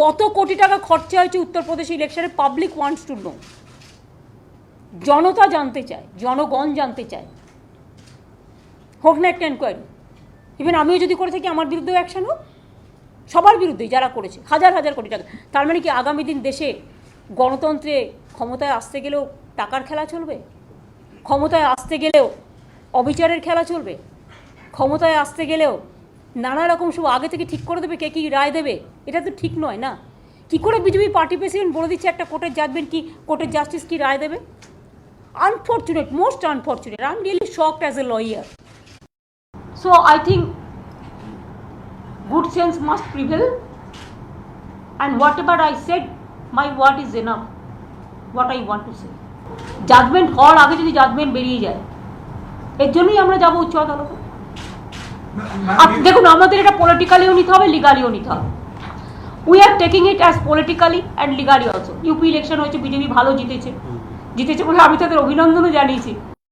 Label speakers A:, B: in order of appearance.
A: কত কোটি টাকা খরচা হয়েছে উত্তরপ্রদেশ ইলেকশনে, পাবলিক ওয়ান্টস টু নো। জনতা জানতে চায়, জনগণ জানতে চায়। হোক না একটা এনকোয়ারি। ইভেন আমিও যদি করে থাকি আমার বিরুদ্ধেও অ্যাকশন হোক, সবার বিরুদ্ধেই যারা করেছে, হাজার হাজার কোটি টাকা। তার মানে কি আগামী দিন দেশে গণতন্ত্রে ক্ষমতায় আসতে গেলেও টাকার খেলা চলবে? ক্ষমতায় আসতে গেলেও অবিচারের খেলা চলবে? ক্ষমতায় আসতে গেলেও নানা রকম সব আগে থেকে ঠিক করে দেবে কে কী রায় দেবে? এটা তো ঠিক নয় না। কি করে বিজেপি পার্টি প্রেসিডেন্ট বলে দিচ্ছে একটা কোর্টের জাজমেন্ট কি, কোর্টের জাস্টিস কি রায় দেবে? Unfortunate, most unfortunate. I am really shocked as a lawyer. So I think good sense must prevail, and whatever I said, my word is enough. What I want to say. Judgment হওয়ার আগে যদি judgement বেরিয়ে যায়, এর জন্যই আমরা যাবো উচ্চ আদালতে। দেখুন, আমাদের এটা পলিটিক্যালিও নিতে হবে, লিগালিও নিতে হবে। We are taking it as politically and legally also. UP election হয়েছে, বিজেপি ভালো জিতেছে বলে আমি তাদের অভিনন্দনও জানিয়েছি।